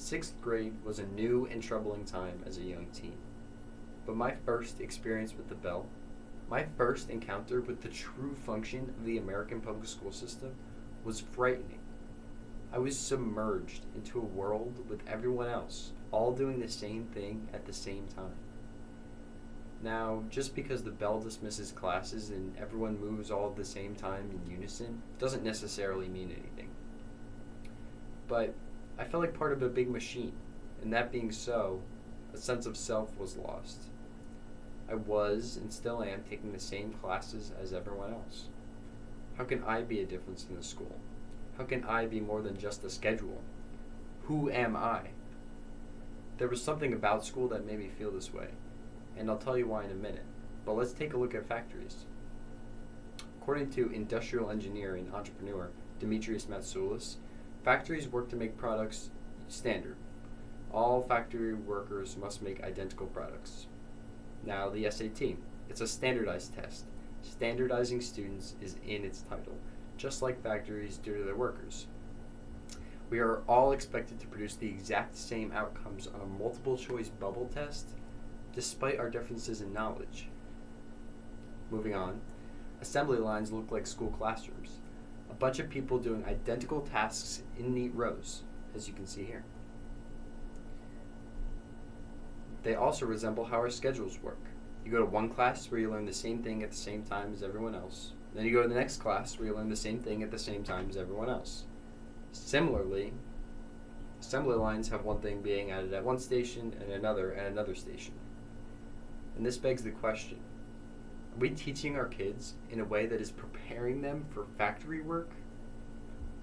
Sixth grade was a new and troubling time as a young teen. But my first experience with the bell, my first encounter with the true function of the American public school system, was frightening. I was submerged into a world with everyone else, all doing the same thing at the same time. Now, just because the bell dismisses classes and everyone moves all at the same time in unison doesn't necessarily mean anything. But I felt like part of a big machine, and that being so, a sense of self was lost. I was, and still am, taking the same classes as everyone else. How can I be a difference in the school? How can I be more than just a schedule? Who am I? There was something about school that made me feel this way, and I'll tell you why in a minute. But let's take a look at factories. According to industrial engineer and entrepreneur Demetrius Matsoulis, factories work to make products standard. All factory workers must make identical products. Now, the SAT. It's a standardized test. Standardizing students is in its title, just like factories do to their workers. We are all expected to produce the exact same outcomes on a multiple choice bubble test, despite our differences in knowledge. Moving on, assembly lines look like school classrooms. A bunch of people doing identical tasks in neat rows, as you can see here. They also resemble how our schedules work. You go to one class where you learn the same thing at the same time as everyone else. Then you go to the next class where you learn the same thing at the same time as everyone else. Similarly, assembly lines have one thing being added at one station and another at another station. And this begs the question, are we teaching our kids in a way that is preparing them for factory work?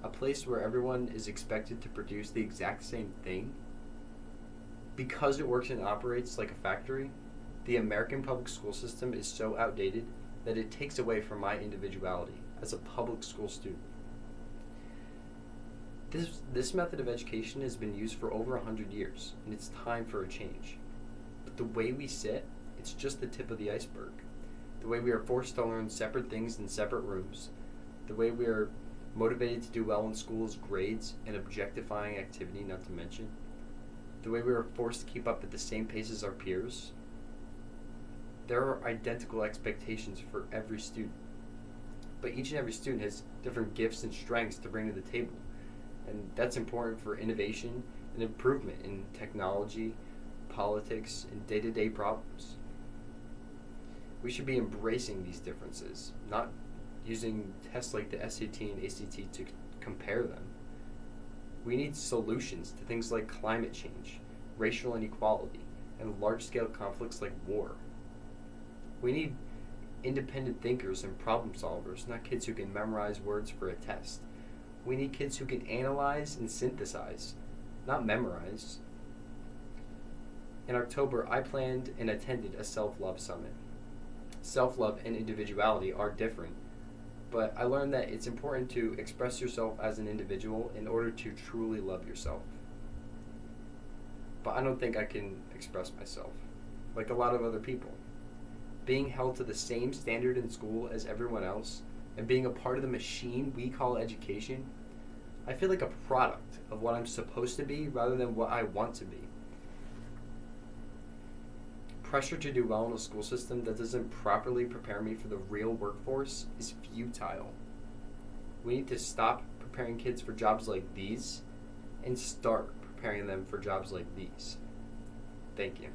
A place where everyone is expected to produce the exact same thing? Because it works and operates like a factory, the American public school system is so outdated that it takes away from my individuality as a public school student. This method of education has been used for over 100 years, and it's time for a change. But the way we sit, it's just the tip of the iceberg. The way we are forced to learn separate things in separate rooms, the way we are motivated to do well in school is grades and objectifying activity, not to mention, the way we are forced to keep up at the same pace as our peers. There are identical expectations for every student, but each and every student has different gifts and strengths to bring to the table, and that's important for innovation and improvement in technology, politics, and day-to-day problems. We should be embracing these differences, not using tests like the SAT and ACT to compare them. We need solutions to things like climate change, racial inequality, and large-scale conflicts like war. We need independent thinkers and problem solvers, not kids who can memorize words for a test. We need kids who can analyze and synthesize, not memorize. In October, I planned and attended a self-love summit. Self-love and individuality are different, but I learned that it's important to express yourself as an individual in order to truly love yourself. But I don't think I can express myself, like a lot of other people. Being held to the same standard in school as everyone else, and being a part of the machine we call education, I feel like a product of what I'm supposed to be rather than what I want to be. Pressure to do well in a school system that doesn't properly prepare me for the real workforce is futile. We need to stop preparing kids for jobs like these and start preparing them for jobs like these. Thank you.